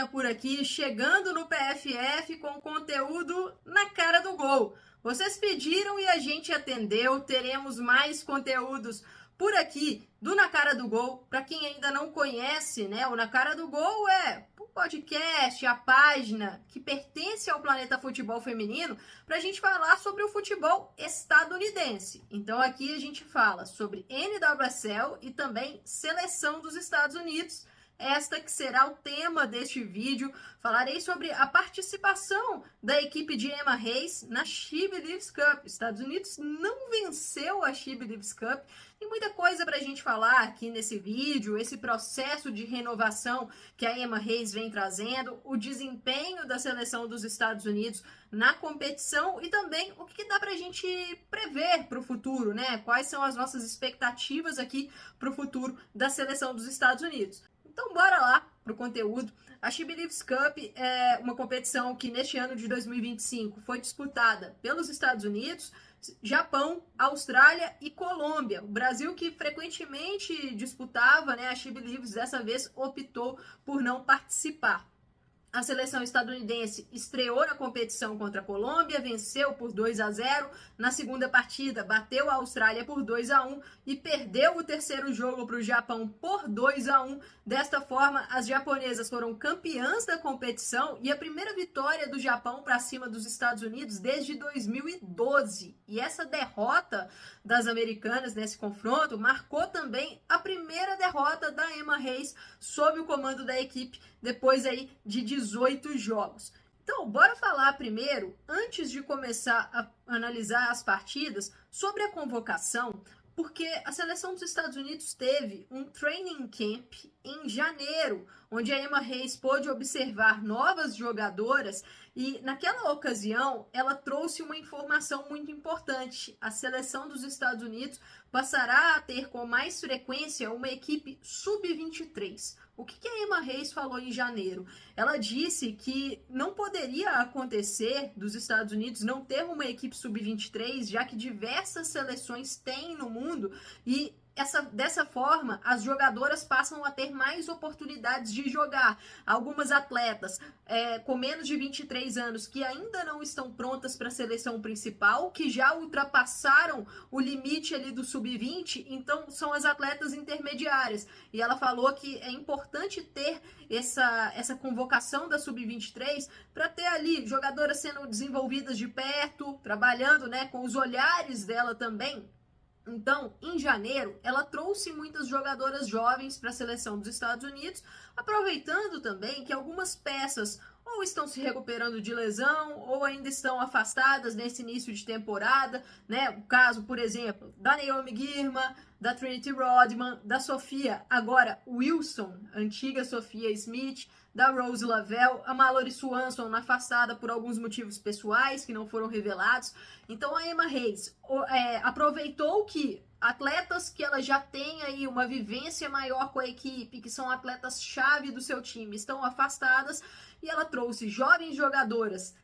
Ana por aqui, chegando no PFF com conteúdo na cara do gol. Vocês pediram e a gente atendeu, teremos mais conteúdos por aqui do Na Cara do Gol. Para quem ainda não conhece, né, o Na Cara do Gol é um podcast, a página que pertence ao Planeta Futebol Feminino, para a gente falar sobre o futebol estadunidense. Então aqui a gente fala sobre NWSL e também Seleção dos Estados Unidos. Esta que será o tema deste vídeo. Falarei sobre a participação da equipe de Emma Hayes na She Believes Cup. Estados Unidos não venceu a She Believes Cup. Tem muita coisa para a gente falar aqui nesse vídeo, esse processo de renovação que a Emma Hayes vem trazendo, o desempenho da seleção dos Estados Unidos na competição e também o que dá para a gente prever para o futuro, né? Quais são as nossas expectativas aqui para o futuro da seleção dos Estados Unidos. Então bora lá pro conteúdo. A She Believes Cup é uma competição que neste ano de 2025 foi disputada pelos Estados Unidos, Japão, Austrália e Colômbia. O Brasil, que frequentemente disputava, né, a She Believes, dessa vez optou por não participar. A seleção estadunidense estreou na competição contra a Colômbia, venceu por 2-0. Na segunda partida, bateu a Austrália por 2-1 e perdeu o terceiro jogo para o Japão por 2-1. Desta forma, as japonesas foram campeãs da competição e a primeira vitória do Japão para cima dos Estados Unidos desde 2012. E essa derrota das americanas nesse confronto marcou também a primeira derrota da Emma Hayes sob o comando da equipe depois aí de 18 jogos. Então, bora falar primeiro, antes de começar a analisar as partidas, sobre a convocação, porque a seleção dos Estados Unidos teve um training camp em janeiro, onde a Emma Hayes pôde observar novas jogadoras e, naquela ocasião, ela trouxe uma informação muito importante. A seleção dos Estados Unidos passará a ter com mais frequência uma equipe sub-23. O que a Emma Hayes falou em janeiro? Ela disse que não poderia acontecer dos Estados Unidos não ter uma equipe sub-23, já que diversas seleções têm no mundo e dessa forma, as jogadoras passam a ter mais oportunidades de jogar. Algumas atletas com menos de 23 anos que ainda não estão prontas para a seleção principal, que já ultrapassaram o limite ali do sub-20, então são as atletas intermediárias. E ela falou que é importante ter essa convocação da sub-23 para ter ali jogadoras sendo desenvolvidas de perto, trabalhando, né, com os olhares dela também. Então, em janeiro, ela trouxe muitas jogadoras jovens para a seleção dos Estados Unidos, aproveitando também que algumas peças ou estão se recuperando de lesão ou ainda estão afastadas nesse início de temporada, né? O caso, por exemplo, da Naomi Girma, da Trinity Rodman, da Sofia, agora Wilson, antiga Sofia Smith, da Rose Lavelle, a Mallory Swanson afastada por alguns motivos pessoais que não foram revelados. Então a Emma Hayes aproveitou que atletas que ela já tem aí uma vivência maior com a equipe, que são atletas-chave do seu time, estão afastadas, e ela trouxe jovens jogadoras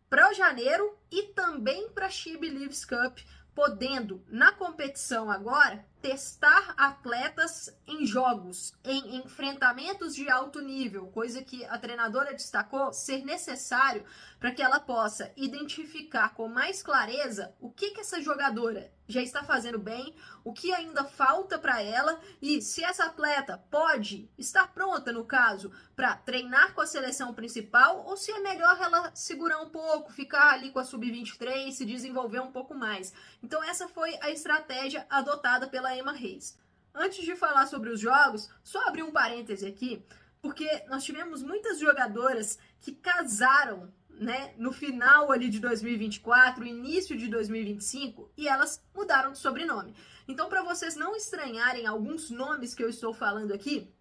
para janeiro e também para a She Believes Cup, podendo, na competição agora, testar atletas em jogos, em enfrentamentos de alto nível, coisa que a treinadora destacou ser necessário para que ela possa identificar com mais clareza o que essa jogadora já está fazendo bem, o que ainda falta para ela e se essa atleta pode estar pronta, no caso, para treinar com a seleção principal ou se é melhor ela segurar um pouco, ficar ali com a sub-23, se desenvolver um pouco mais. Então essa foi a estratégia adotada pela Emma Hayes. Antes de falar sobre os jogos, só abrir um parêntese aqui, porque nós tivemos muitas jogadoras que casaram, né, no final ali de 2024, início de 2025, e elas mudaram de sobrenome. Então, para vocês não estranharem alguns nomes que eu estou falando aqui,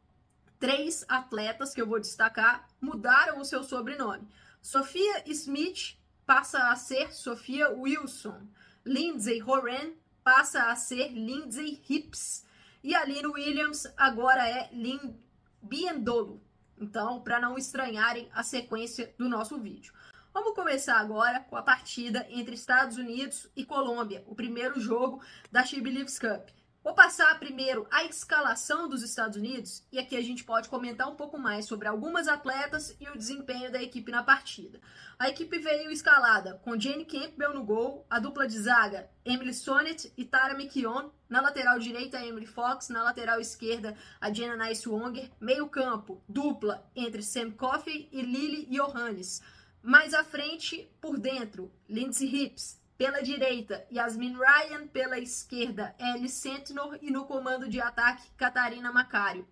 3 atletas que eu vou destacar mudaram o seu sobrenome. Sophia Smith passa a ser Sophia Wilson. Lindsay Horan passa a ser Lindsay Hips. E a Lynn Williams agora é Lynn Biendolo. Então, para não estranharem a sequência do nosso vídeo. Vamos começar agora com a partida entre Estados Unidos e Colômbia, o primeiro jogo da She Believes Cup. Vou passar primeiro a escalação dos Estados Unidos e aqui a gente pode comentar um pouco mais sobre algumas atletas e o desempenho da equipe na partida. A equipe veio escalada com Jane Campbell no gol, a dupla de zaga Emily Sonnett e Tara McKeown, na lateral direita a Emily Fox, na lateral esquerda a Jenna Nice-Wonger, meio campo, dupla entre Sam Coffey e Lily Johannes. Mais à frente, por dentro, Lindsay Hips. Pela direita, Yasmin Ryan. Pela esquerda, Ellie Sentinor. E no comando de ataque, Catarina Macario.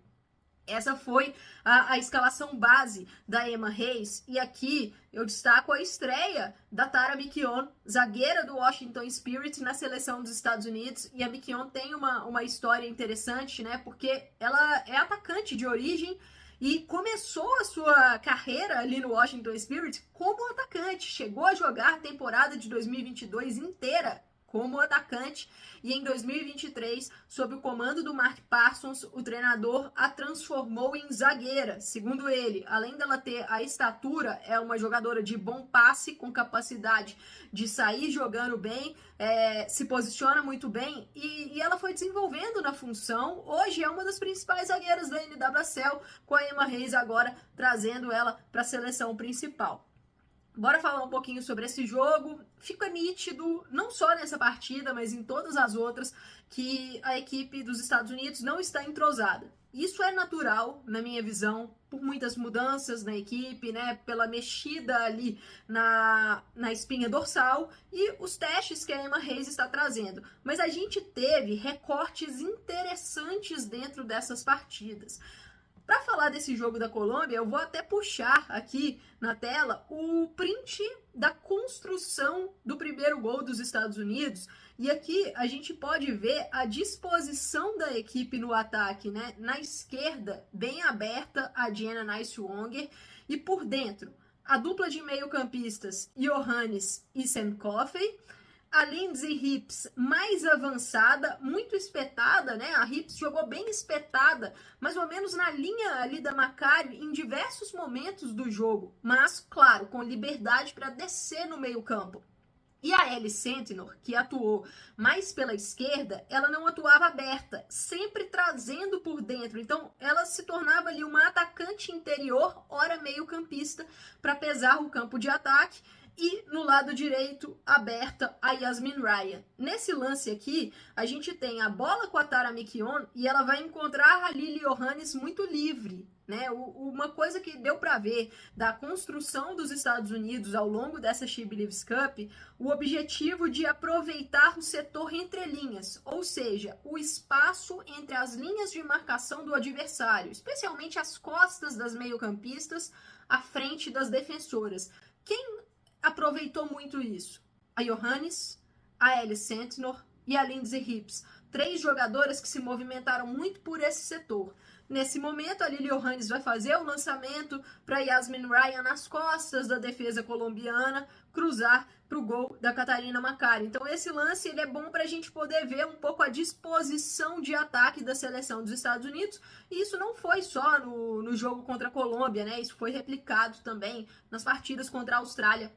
Essa foi a escalação base da Emma Hayes. E aqui eu destaco a estreia da Tara McKeown, zagueira do Washington Spirit na seleção dos Estados Unidos. E a McKeown tem uma história interessante, né? Porque ela é atacante de origem e começou a sua carreira ali no Washington Spirit como atacante. Chegou a jogar a temporada de 2022 inteira como atacante e em 2023, sob o comando do Mark Parsons, o treinador a transformou em zagueira. Segundo ele, além dela ter a estatura, é uma jogadora de bom passe, com capacidade de sair jogando bem, se posiciona muito bem e ela foi desenvolvendo na função. Hoje é uma das principais zagueiras da NWSL, com a Emma Hayes agora trazendo ela para a seleção principal. Bora falar um pouquinho sobre esse jogo. Fica nítido, não só nessa partida, mas em todas as outras, que a equipe dos Estados Unidos não está entrosada. Isso é natural, na minha visão, por muitas mudanças na equipe, né? Pela mexida ali na espinha dorsal e os testes que a Emma Hayes está trazendo. Mas a gente teve recortes interessantes dentro dessas partidas. Para falar desse jogo da Colômbia, eu vou até puxar aqui na tela o print da construção do primeiro gol dos Estados Unidos. E aqui a gente pode ver a disposição da equipe no ataque, né? Na esquerda, bem aberta, a Jenna Nice-Wonger. E por dentro, a dupla de meio-campistas, Johannes e Sam Coffey. A Lindsay Hips mais avançada, muito espetada, né? A Hips jogou bem espetada, mais ou menos na linha ali da Macario em diversos momentos do jogo, mas, claro, com liberdade para descer no meio-campo. E a Ellie Sentinor, que atuou mais pela esquerda, ela não atuava aberta, sempre trazendo por dentro. Então, ela se tornava ali uma atacante interior, ora meio-campista, para pesar o campo de ataque. E no lado direito, aberta, a Yasmin Ryan. Nesse lance aqui, a gente tem a bola com a Tara McKeown e ela vai encontrar a Lily Johannes muito livre, né? Uma coisa que deu para ver da construção dos Estados Unidos ao longo dessa She Believes Cup, o objetivo de aproveitar o setor entre linhas, ou seja, o espaço entre as linhas de marcação do adversário, especialmente as costas das meio-campistas, à frente das defensoras. Quem aproveitou muito isso? A Johannes, a Ellie Sentinor e a Lindsay Hips. 3 jogadoras que se movimentaram muito por esse setor. Nesse momento, a Lily Johannes vai fazer o lançamento para Yasmin Ryan nas costas da defesa colombiana, cruzar para o gol da Catarina Macario. Então, esse lance ele é bom para a gente poder ver um pouco a disposição de ataque da seleção dos Estados Unidos. E isso não foi só no jogo contra a Colômbia, né? Isso foi replicado também nas partidas contra a Austrália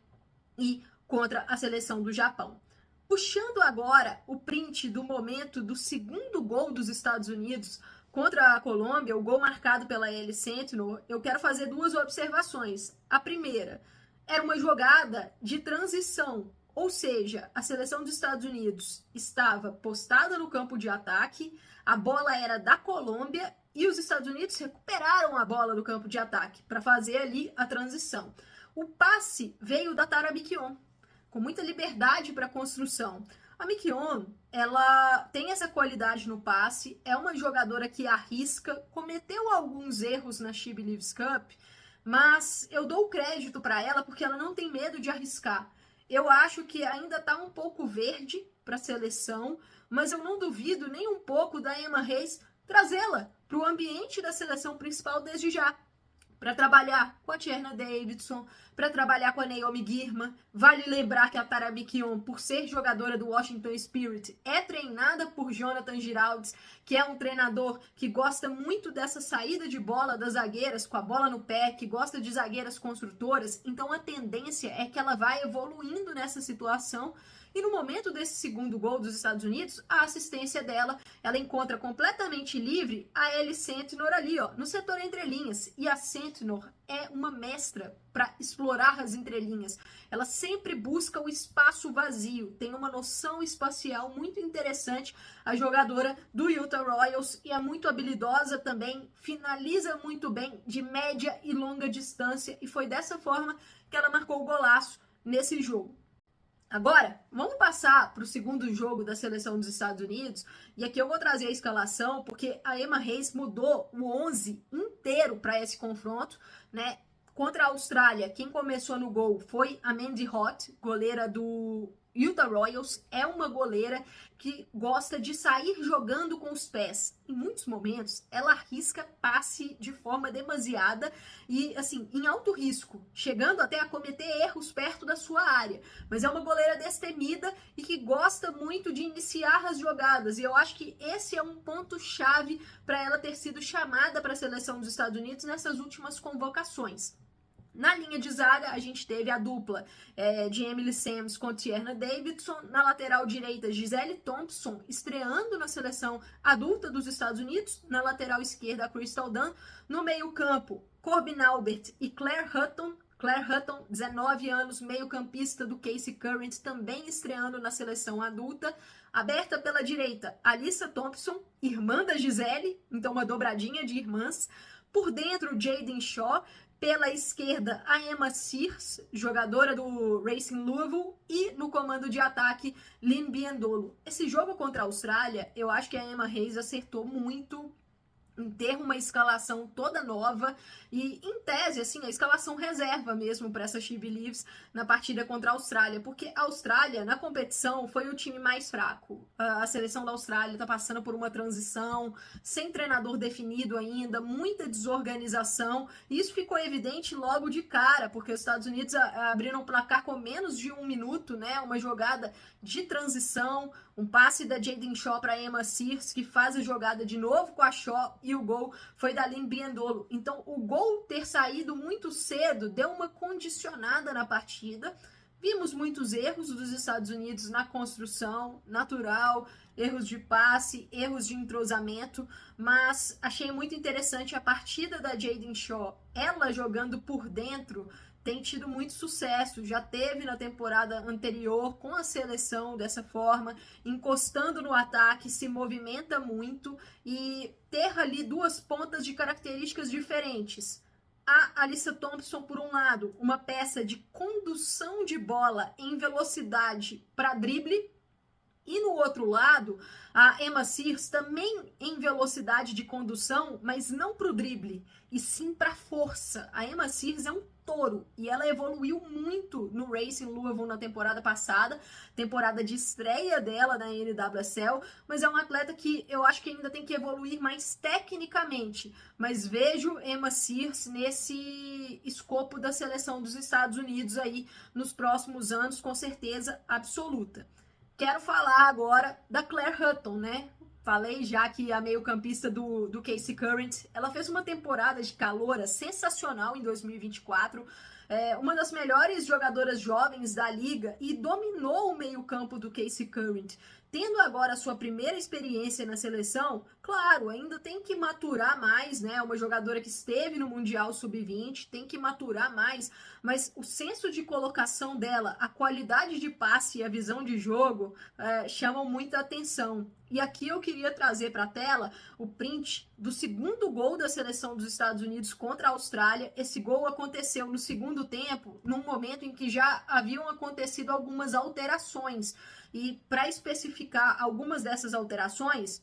e contra a seleção do Japão. Puxando agora o print do momento do segundo gol dos Estados Unidos contra a Colômbia, o gol marcado pela Ellie Sentinor, eu quero fazer 2 observações. A primeira, era uma jogada de transição, ou seja, a seleção dos Estados Unidos estava postada no campo de ataque, a bola era da Colômbia e os Estados Unidos recuperaram a bola do campo de ataque para fazer ali a transição. O passe veio da Tara McKeown, com muita liberdade para a construção. A McKeown, ela tem essa qualidade no passe, é uma jogadora que arrisca, cometeu alguns erros na She Believes Cup, mas eu dou crédito para ela porque ela não tem medo de arriscar. Eu acho que ainda está um pouco verde para a seleção, mas eu não duvido nem um pouco da Emma Hayes trazê-la para o ambiente da seleção principal desde já, para trabalhar com a Tierna Davidson, para trabalhar com a Naomi Girma. Vale lembrar que a Tara McKeown, por ser jogadora do Washington Spirit, é treinada por Jonathan Giraldes, que é um treinador que gosta muito dessa saída de bola das zagueiras, com a bola no pé, que gosta de zagueiras construtoras. Então a tendência é que ela vai evoluindo nessa situação E no momento desse segundo gol dos Estados Unidos, a assistência dela, ela encontra completamente livre a Ellie Sentinor ali, ó, no setor entre linhas. E a Sentinor é uma mestra para explorar as entrelinhas. Ela sempre busca o espaço vazio, tem uma noção espacial muito interessante, a jogadora do Utah Royals, e é muito habilidosa também, finaliza muito bem de média e longa distância, e foi dessa forma que ela marcou o golaço nesse jogo. Agora, vamos passar para o segundo jogo da seleção dos Estados Unidos, e aqui eu vou trazer a escalação, porque a Emma Hayes mudou o 11 inteiro para esse confronto, né? Contra a Austrália, quem começou no gol foi a Mandy Hott, goleira do Utah Royals. É uma goleira que gosta de sair jogando com os pés. Em muitos momentos, ela arrisca passe de forma demasiada e, assim, em alto risco, chegando até a cometer erros perto da sua área. Mas é uma goleira destemida e que gosta muito de iniciar as jogadas. E eu acho que esse é um ponto-chave para ela ter sido chamada para a seleção dos Estados Unidos nessas últimas convocações. Na linha de zaga, a gente teve a dupla de Emily Sams com Tierna Davidson. Na lateral direita, Gisele Thompson, estreando na seleção adulta dos Estados Unidos. Na lateral esquerda, a Crystal Dunn. No meio-campo, Corbin Albert e Claire Hutton. Claire Hutton, 19 anos, meio-campista do Casey Current, também estreando na seleção adulta. Aberta pela direita, Alyssa Thompson, irmã da Gisele, então uma dobradinha de irmãs. Por dentro, Jaden Shaw. Pela esquerda, a Emma Sears, jogadora do Racing Louisville, e no comando de ataque, Lynn Biendolo. Esse jogo contra a Austrália, eu acho que a Emma Hayes acertou muito em ter uma escalação toda nova e, em tese, assim, a escalação reserva mesmo para essa She Believes na partida contra a Austrália, porque a Austrália, na competição, foi o time mais fraco. A seleção da Austrália está passando por uma transição, sem treinador definido ainda, muita desorganização, e isso ficou evidente logo de cara, porque os Estados Unidos abriram o placar com menos de 1 minuto, né, uma jogada de transição, um passe da Jaden Shaw para Emma Sears, que faz a jogada de novo com a Shaw, e o gol foi da Lynn Biendolo. Então, o gol ter saído muito cedo deu uma condicionada na partida. Vimos muitos erros dos Estados Unidos na construção natural, erros de passe, erros de entrosamento, mas achei muito interessante a partida da Jaden Shaw, ela jogando por dentro, tem tido muito sucesso, já teve na temporada anterior com a seleção dessa forma, encostando no ataque, se movimenta muito e ter ali duas pontas de características diferentes. A Alyssa Thompson, por um lado, uma peça de condução de bola em velocidade para drible, e no outro lado, a Emma Sears também em velocidade de condução, mas não para o drible, e sim para força. A Emma Sears é um touro e ela evoluiu muito no Racing Louisville na temporada passada, temporada de estreia dela na NWSL, mas é um atleta que eu acho que ainda tem que evoluir mais tecnicamente. Mas vejo Emma Sears nesse escopo da seleção dos Estados Unidos aí nos próximos anos, com certeza absoluta. Quero falar agora da Claire Hutton, né? Falei já que a meio-campista do Casey Current, ela fez uma temporada de caloura sensacional em 2024, uma das melhores jogadoras jovens da liga e dominou o meio-campo do Casey Current. Tendo agora a sua primeira experiência na seleção, claro, ainda tem que maturar mais, né? Uma jogadora que esteve no Mundial Sub-20, tem que maturar mais, mas o senso de colocação dela, a qualidade de passe e a visão de jogo chamam muita atenção. E aqui eu queria trazer para a tela o print do segundo gol da seleção dos Estados Unidos contra a Austrália. Esse gol aconteceu no segundo tempo, num momento em que já haviam acontecido algumas alterações. E para especificar algumas dessas alterações,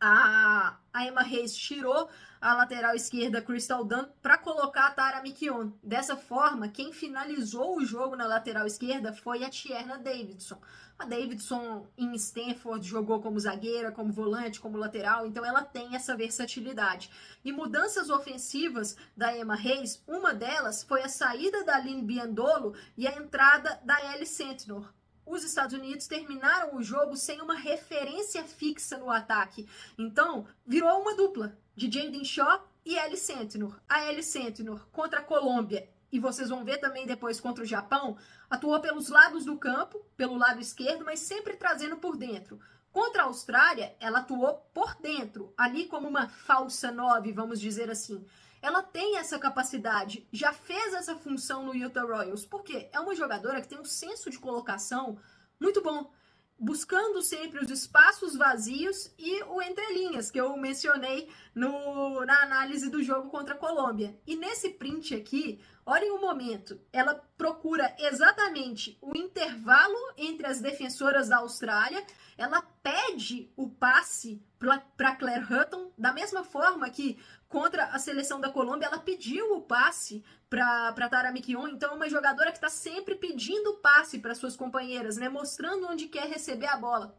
a Emma Hayes tirou a lateral esquerda Crystal Dunn para colocar a Tara Miquion. Dessa forma, quem finalizou o jogo na lateral esquerda foi a Tierna Davidson. A Davidson em Stanford jogou como zagueira, como volante, como lateral, então ela tem essa versatilidade. E mudanças ofensivas da Emma Hayes, uma delas foi a saída da Lynn Biendolo e a entrada da Ellie Sentinor. Os Estados Unidos terminaram o jogo sem uma referência fixa no ataque. Então, virou uma dupla de Jaden Shaw e Ellie Sentinor. A Ellie Sentinor contra a Colômbia e vocês vão ver também depois contra o Japão, atuou pelos lados do campo, pelo lado esquerdo, mas sempre trazendo por dentro. Contra a Austrália, ela atuou por dentro, ali como uma falsa 9, vamos dizer assim. Ela tem essa capacidade, já fez essa função no Utah Royals, porque é uma jogadora que tem um senso de colocação muito bom, buscando sempre os espaços vazios e o entrelinhas, que eu mencionei na análise do jogo contra a Colômbia. E nesse print aqui, olhem o momento, ela procura exatamente o intervalo entre as defensoras da Austrália, ela pede o passe para Claire Hutton, da mesma forma que contra a seleção da Colômbia, ela pediu o passe para Tara McKeown, então é uma jogadora que está sempre pedindo passe para suas companheiras, né, mostrando onde quer receber a bola.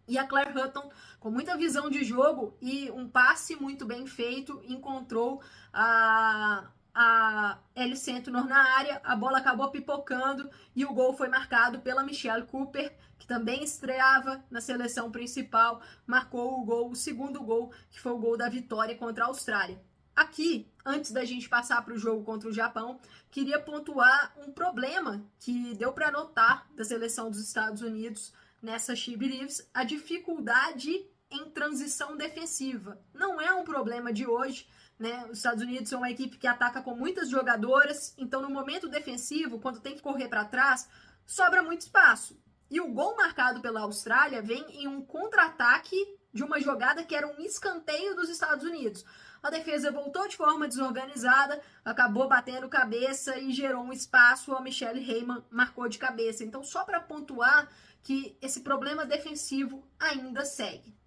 E a Claire Hutton, com muita visão de jogo e um passe muito bem feito, encontrou a Ellie Sentinor na área, a bola acabou pipocando e o gol foi marcado pela Michelle Cooper, que também estreava na seleção principal, marcou o gol, o segundo gol, que foi o gol da vitória contra a Austrália. Aqui, antes da gente passar para o jogo contra o Japão, queria pontuar um problema que deu para notar da seleção dos Estados Unidos nessa She Believes, a dificuldade em transição defensiva. Não é um problema de hoje, né? Os Estados Unidos são uma equipe que ataca com muitas jogadoras, então no momento defensivo, quando tem que correr para trás, sobra muito espaço. E o gol marcado pela Austrália vem em um contra-ataque de uma jogada que era um escanteio dos Estados Unidos. A defesa voltou de forma desorganizada, acabou batendo cabeça e gerou um espaço, a Michelle Heyman marcou de cabeça. Então, só para pontuar que esse problema defensivo ainda segue.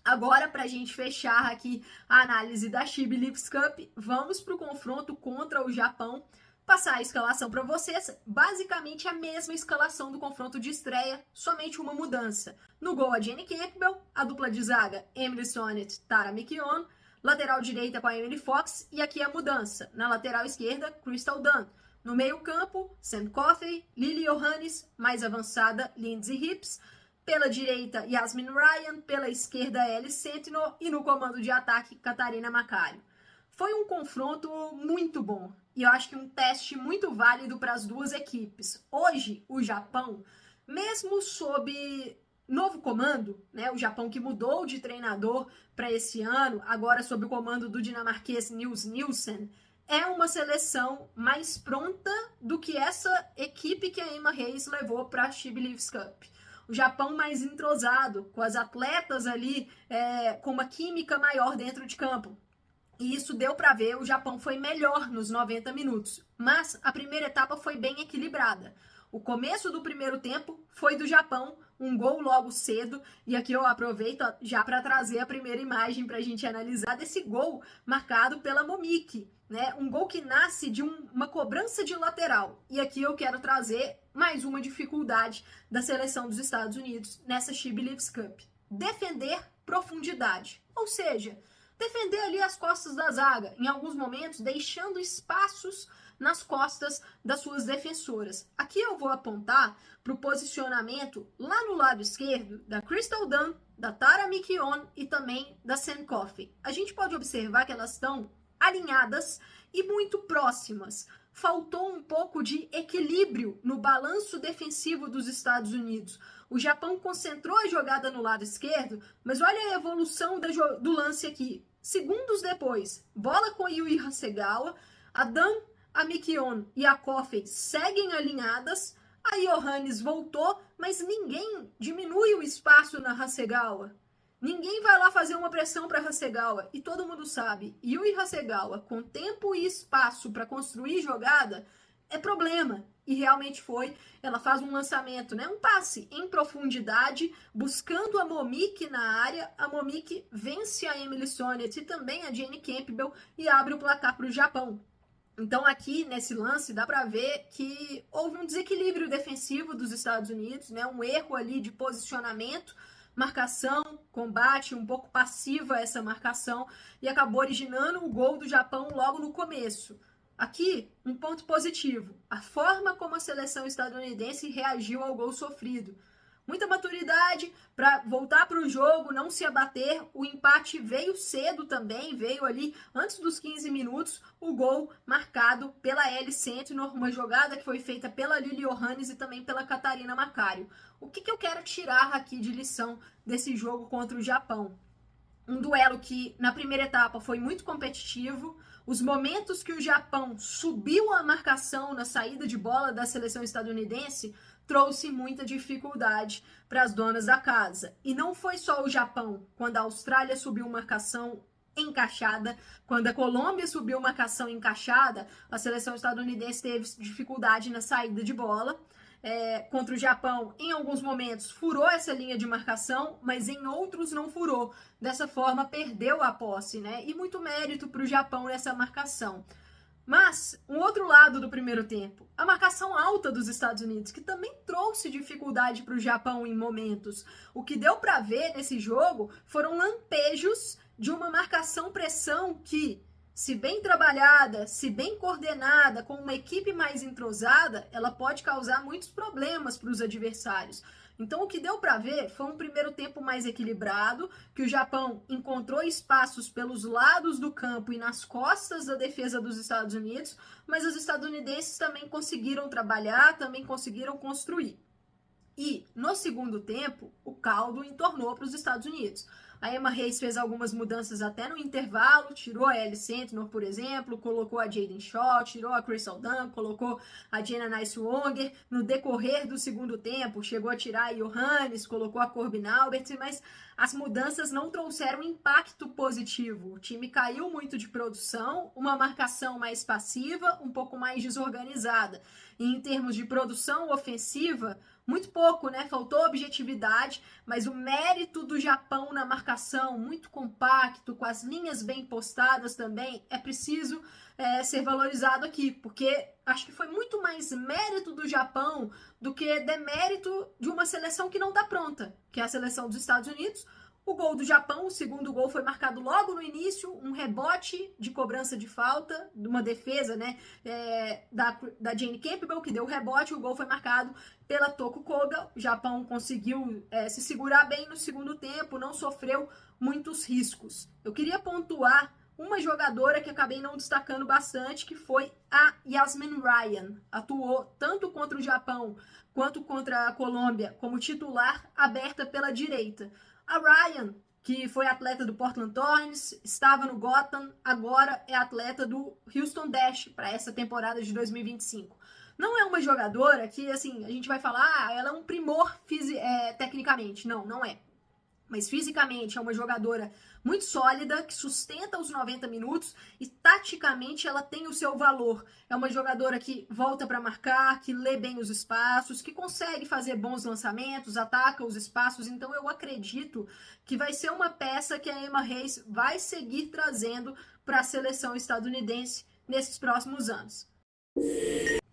Agora, para a gente fechar aqui a análise da She Believes Cup, vamos para o confronto contra o Japão. Passar a escalação para vocês, basicamente a mesma escalação do confronto de estreia, somente uma mudança. No gol, a Jenny Campbell, a dupla de zaga, Emily Sonnett, Tara McKeown, lateral direita com a Emily Fox, e aqui a mudança. Na lateral esquerda, Crystal Dunn. No meio campo, Sam Coffey, Lily Johannes, mais avançada, Lindsay Hips. Pela direita, Yasmin Ryan, pela esquerda, Ellie Sentinor, e no comando de ataque, Catarina Macario. Foi um confronto muito bom, e eu acho que um teste muito válido para as duas equipes. Hoje, o Japão, mesmo sob novo comando, né, o Japão que mudou de treinador para esse ano, agora sob o comando do dinamarquês Nils Nielsen, é uma seleção mais pronta do que essa equipe que a Emma Hayes levou para a She Believes Cup. O Japão mais entrosado, com as atletas ali com uma química maior dentro de campo. E isso deu para ver, o Japão foi melhor nos 90 minutos. Mas a primeira etapa foi bem equilibrada. O começo do primeiro tempo foi do Japão, um gol logo cedo. E aqui eu aproveito já para trazer a primeira imagem para a gente analisar desse gol marcado pela Momiki, né? Um gol que nasce de uma cobrança de lateral. E aqui eu quero trazer mais uma dificuldade da seleção dos Estados Unidos nessa She Believes Cup. Defender profundidade. Ou seja, defender ali as costas da zaga, em alguns momentos deixando espaços nas costas das suas defensoras. Aqui eu vou apontar para o posicionamento lá no lado esquerdo da Crystal Dunn, da Tara McKeown e também da Sam Coffey. A gente pode observar que elas estão alinhadas e muito próximas. Faltou um pouco de equilíbrio no balanço defensivo dos Estados Unidos. O Japão concentrou a jogada no lado esquerdo, mas olha a evolução do lance aqui. Segundos depois, bola com Yui Hasegawa, a Dunn, a McKeown e a Coffey seguem alinhadas, a Johannes voltou, mas ninguém diminui o espaço na Hasegawa. Ninguém vai lá fazer uma pressão para Hasegawa. E todo mundo sabe, Yui Hasegawa, com tempo e espaço para construir jogada, é problema. E realmente foi. Ela faz um lançamento, né? Um passe em profundidade, buscando a Momiki na área. A Momiki vence a Emily Sonnett e também a Jenny Campbell e abre o placar para o Japão. Então aqui nesse lance dá para ver que houve um desequilíbrio defensivo dos Estados Unidos, né? Um erro ali de posicionamento, marcação, combate, um pouco passiva essa marcação e acabou originando o gol do Japão logo no começo. Aqui, um ponto positivo, a forma como a seleção estadunidense reagiu ao gol sofrido. muita maturidade para voltar para o jogo, não se abater. O empate veio cedo também, veio ali antes dos 15 minutos, o gol marcado pela Ellie Sentinor, uma jogada que foi feita pela Lili Johannes e também pela Catarina Macario. O que eu quero tirar aqui de lição desse jogo contra o Japão? Um duelo que na primeira etapa foi muito competitivo. Os momentos que o Japão subiu a marcação na saída de bola da seleção estadunidense trouxe muita dificuldade para as donas da casa. E não foi só o Japão. Quando a Austrália subiu marcação encaixada, quando a Colômbia subiu marcação encaixada, a seleção estadunidense teve dificuldade na saída de bola. Contra o Japão, em alguns momentos, furou essa linha de marcação, mas em outros não furou. Dessa forma, perdeu a posse, né? E muito mérito para o Japão nessa marcação. Mas, um outro lado do primeiro tempo, a marcação alta dos Estados Unidos, que também trouxe dificuldade para o Japão em momentos. O que deu para ver nesse jogo foram lampejos de uma marcação-pressão que, se bem trabalhada, se bem coordenada, com uma equipe mais entrosada, ela pode causar muitos problemas para os adversários. Então, o que deu para ver foi um primeiro tempo mais equilibrado, que o Japão encontrou espaços pelos lados do campo e nas costas da defesa dos Estados Unidos, mas os estadunidenses também conseguiram trabalhar, também conseguiram construir. E, no segundo tempo, o caldo entornou para os Estados Unidos. A Emma Hayes fez algumas mudanças até no intervalo, tirou a Ellie Sentinor, por exemplo, colocou a Jaden Shaw, tirou a Crystal Dunn, colocou a Jenna Nice-Wonger. No decorrer do segundo tempo, chegou a tirar a Johannes, colocou a Corbin Alberts, mas as mudanças não trouxeram impacto positivo. O time caiu muito de produção, uma marcação mais passiva, um pouco mais desorganizada. E em termos de produção ofensiva, muito pouco, né? Faltou objetividade, mas o mérito do Japão na marcação, muito compacto, com as linhas bem postadas também, é preciso ser valorizado aqui, porque acho que foi muito mais mérito do Japão do que demérito de uma seleção que não está pronta, que é a seleção dos Estados Unidos. O gol do Japão, o segundo gol, foi marcado logo no início, um rebote de cobrança de falta, de uma defesa, né, da Jane Campbell, que deu o rebote, o gol foi marcado pela Toko Koga. O Japão conseguiu se segurar bem no segundo tempo, não sofreu muitos riscos. Eu queria pontuar uma jogadora que acabei não destacando bastante, que foi a Yasmin Ryan. Atuou tanto contra o Japão quanto contra a Colômbia como titular, aberta pela direita. A Ryan, que foi atleta do Portland Thorns, estava no Gotham, agora é atleta do Houston Dash para essa temporada de 2025. Não é uma jogadora que, assim, a gente vai falar, ela é um primor tecnicamente. Não, não é. Mas fisicamente é uma jogadora muito sólida, que sustenta os 90 minutos e taticamente ela tem o seu valor. É uma jogadora que volta para marcar, que lê bem os espaços, que consegue fazer bons lançamentos, ataca os espaços. Então eu acredito que vai ser uma peça que a Emma Hayes vai seguir trazendo para a seleção estadunidense nesses próximos anos.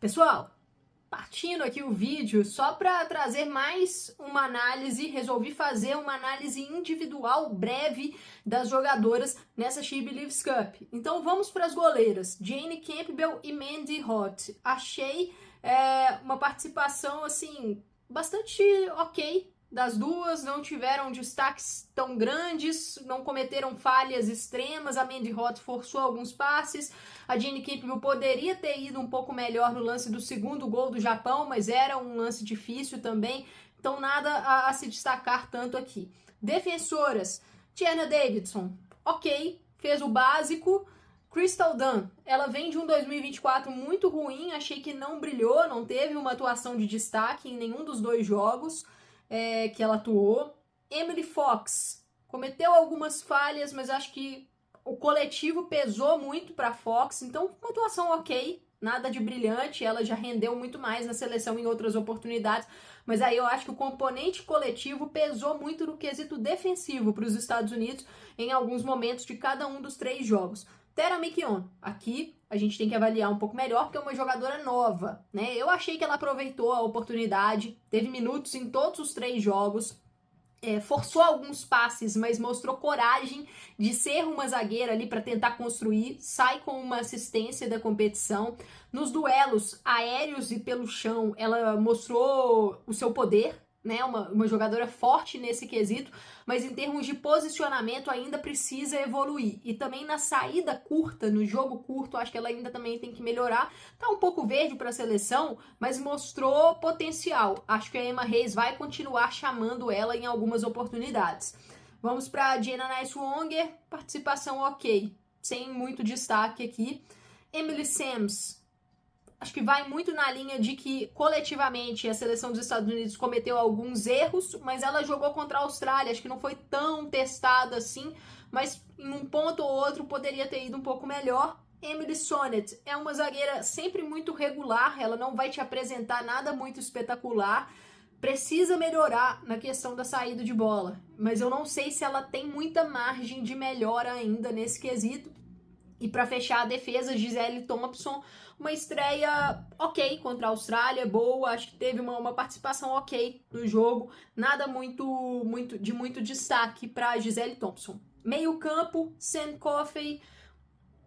Pessoal, partindo aqui o vídeo, só para trazer mais uma análise, resolvi fazer uma análise individual breve das jogadoras nessa She Believes Cup. Então vamos para as goleiras, Jane Campbell e Mandy Hott. Achei uma participação assim bastante ok das duas, não tiveram destaques tão grandes, não cometeram falhas extremas. A Mandy Hott forçou alguns passes, a Jane Campbell poderia ter ido um pouco melhor no lance do segundo gol do Japão, mas era um lance difícil também, então nada a se destacar tanto aqui. Defensoras, Tiana Davidson, ok, fez o básico. Crystal Dunn, ela vem de um 2024 muito ruim, achei que não brilhou, não teve uma atuação de destaque em nenhum dos dois jogos que ela atuou. Emily Fox cometeu algumas falhas, mas acho que o coletivo pesou muito para Fox, então uma atuação ok, nada de brilhante. Ela já rendeu muito mais na seleção em outras oportunidades, mas aí eu acho que o componente coletivo pesou muito no quesito defensivo para os Estados Unidos em alguns momentos de cada um dos 3 jogos. Tara McKeown, aqui a gente tem que avaliar um pouco melhor, porque é uma jogadora nova, né? Eu achei que ela aproveitou a oportunidade, teve minutos em todos os 3 jogos, forçou alguns passes, mas mostrou coragem de ser uma zagueira ali para tentar construir, sai com uma assistência da competição. Nos duelos aéreos e pelo chão, ela mostrou o seu poder, né, uma jogadora forte nesse quesito, mas em termos de posicionamento ainda precisa evoluir. E também na saída curta, no jogo curto, acho que ela ainda também tem que melhorar. Tá um pouco verde para a seleção, mas mostrou potencial. Acho que a Emma Hayes vai continuar chamando ela em algumas oportunidades. Vamos para Jenna Nice-Wonger, participação ok, sem muito destaque aqui. Emily Sams, acho que vai muito na linha de que, coletivamente, a seleção dos Estados Unidos cometeu alguns erros, mas ela jogou contra a Austrália, acho que não foi tão testada assim, mas em um ponto ou outro poderia ter ido um pouco melhor. Emily Sonnet é uma zagueira sempre muito regular, ela não vai te apresentar nada muito espetacular, precisa melhorar na questão da saída de bola, mas eu não sei se ela tem muita margem de melhora ainda nesse quesito. E para fechar a defesa, Gisele Thompson, uma estreia ok contra a Austrália, boa, acho que teve uma participação ok no jogo, nada de muito destaque para Gisele Thompson. Meio campo, Sam Coffey,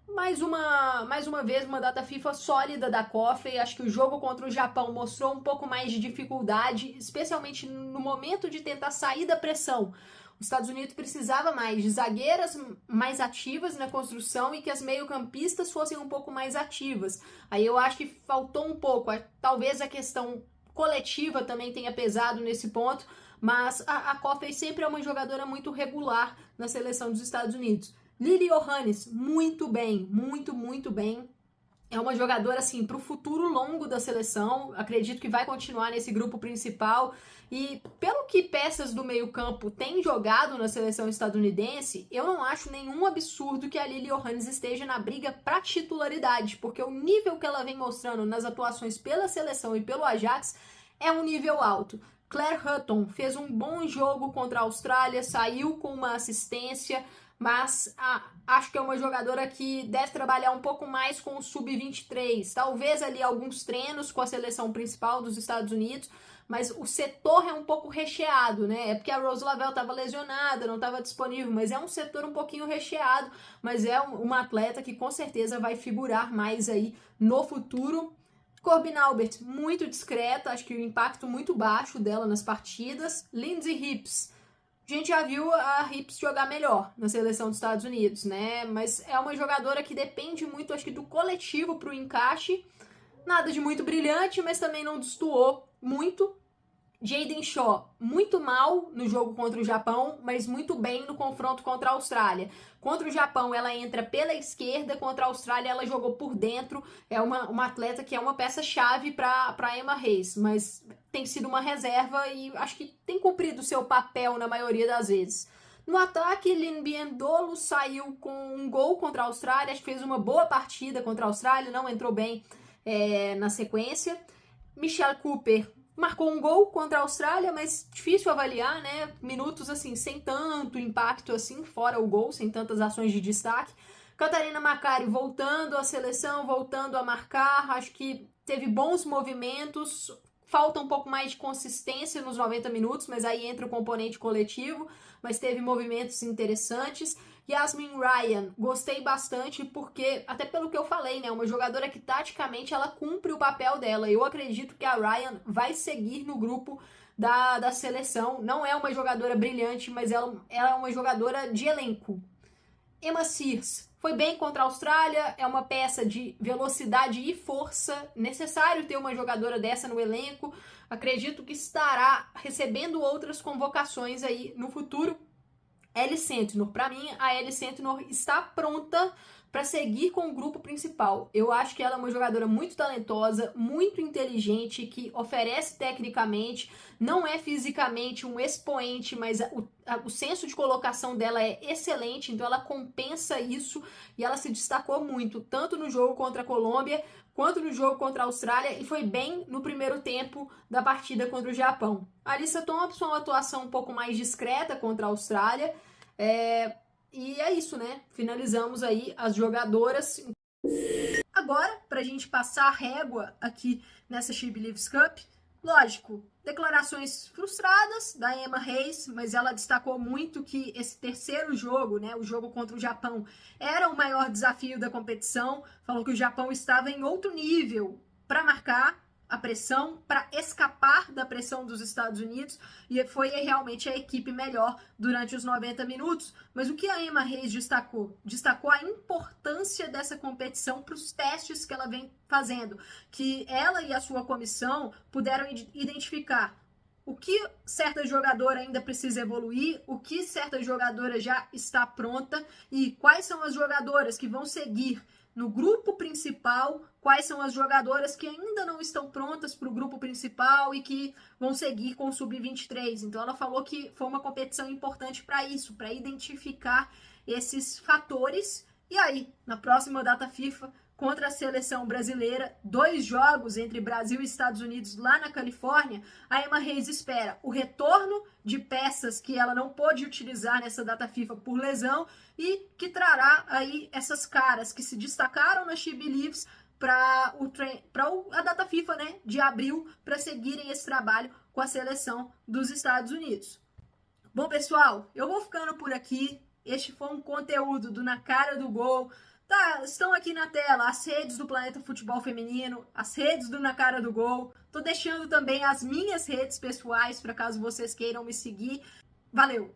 mais uma vez uma data FIFA sólida da Coffey. Acho que o jogo contra o Japão mostrou um pouco mais de dificuldade, especialmente no momento de tentar sair da pressão. Os Estados Unidos precisava mais de zagueiras mais ativas na construção e que as meio-campistas fossem um pouco mais ativas. Aí eu acho que faltou um pouco, talvez a questão coletiva também tenha pesado nesse ponto, mas a Coffey sempre é uma jogadora muito regular na seleção dos Estados Unidos. Lily Johannes, muito bem, muito bem. É uma jogadora, assim, para o futuro longo da seleção. Acredito que vai continuar nesse grupo principal. E pelo que peças do meio-campo têm jogado na seleção estadunidense, eu não acho nenhum absurdo que a Lily Johannes esteja na briga para titularidade, porque o nível que ela vem mostrando nas atuações pela seleção e pelo Ajax é um nível alto. Claire Hutton fez um bom jogo contra a Austrália, saiu com uma assistência, mas acho que é uma jogadora que deve trabalhar um pouco mais com o sub-23, talvez ali alguns treinos com a seleção principal dos Estados Unidos, mas o setor é um pouco recheado, né? É porque a Rose Lavelle estava lesionada, não estava disponível, mas é um setor um pouquinho recheado, mas é uma atleta que com certeza vai figurar mais aí no futuro. Corbin Albert, muito discreta, acho que o impacto muito baixo dela nas partidas. Lindsay Hips, a gente já viu a Hips jogar melhor na seleção dos Estados Unidos, né? Mas é uma jogadora que depende muito, acho que, do coletivo para o encaixe. Nada de muito brilhante, mas também não destoou muito. Jaden Shaw, muito mal no jogo contra o Japão, mas muito bem no confronto contra a Austrália. Contra o Japão, ela entra pela esquerda, contra a Austrália, ela jogou por dentro. É uma atleta que é uma peça-chave para Emma Hayes, mas tem sido uma reserva e acho que tem cumprido o seu papel na maioria das vezes. No ataque, Lynn Biendolo saiu com um gol contra a Austrália, acho que fez uma boa partida contra a Austrália, não entrou bem na sequência. Michelle Cooper marcou um gol contra a Austrália, mas difícil avaliar, né? Minutos assim, sem tanto impacto assim, fora o gol, sem tantas ações de destaque. Catarina Macari voltando à seleção, voltando a marcar, acho que teve bons movimentos, falta um pouco mais de consistência nos 90 minutos, mas aí entra o componente coletivo, mas teve movimentos interessantes. Yasmin Ryan, gostei bastante porque, até pelo que eu falei, né, uma jogadora que taticamente ela cumpre o papel dela. Eu acredito que a Ryan vai seguir no grupo da seleção. Não é uma jogadora brilhante, mas ela é uma jogadora de elenco. Emma Sears foi bem contra a Austrália, é uma peça de velocidade e força, necessário ter uma jogadora dessa no elenco. Acredito que estará recebendo outras convocações aí no futuro. Ellie Sentinor, para mim, a Ellie Sentinor está pronta para seguir com o grupo principal. Eu acho que ela é uma jogadora muito talentosa, muito inteligente, que oferece tecnicamente, não é fisicamente um expoente, mas o senso de colocação dela é excelente, então ela compensa isso e ela se destacou muito, tanto no jogo contra a Colômbia, quanto no jogo contra a Austrália, e foi bem no primeiro tempo da partida contra o Japão. A Alyssa Thompson, uma atuação um pouco mais discreta contra a Austrália, e é isso, né? Finalizamos aí as jogadoras. Agora, pra gente passar a régua aqui nessa She Believes Cup, lógico, declarações frustradas da Emma Hayes, mas ela destacou muito que esse terceiro jogo, né, o jogo contra o Japão, era o maior desafio da competição, falou que o Japão estava em outro nível para marcar a pressão, para escapar da pressão dos Estados Unidos, e foi realmente a equipe melhor durante os 90 minutos. Mas o que a Emma Hayes destacou? Destacou a importância dessa competição para os testes que ela vem fazendo, que ela e a sua comissão puderam identificar o que certa jogadora ainda precisa evoluir, o que certa jogadora já está pronta e quais são as jogadoras que vão seguir no grupo principal, quais são as jogadoras que ainda não estão prontas para o grupo principal e que vão seguir com o Sub-23. Então ela falou que foi uma competição importante para isso, para identificar esses fatores. E aí, na próxima data FIFA, contra a seleção brasileira, 2 jogos entre Brasil e Estados Unidos lá na Califórnia, a Emma Hayes espera o retorno de peças que ela não pôde utilizar nessa data FIFA por lesão e que trará aí essas caras que se destacaram na She Believes para a data FIFA, né, de abril, para seguirem esse trabalho com a seleção dos Estados Unidos. Bom, pessoal, eu vou ficando por aqui. Este foi um conteúdo do Na Cara do Gol. Tá, estão aqui na tela as redes do Planeta Futebol Feminino, as redes do Na Cara do Gol. Tô deixando também as minhas redes pessoais para caso vocês queiram me seguir. Valeu!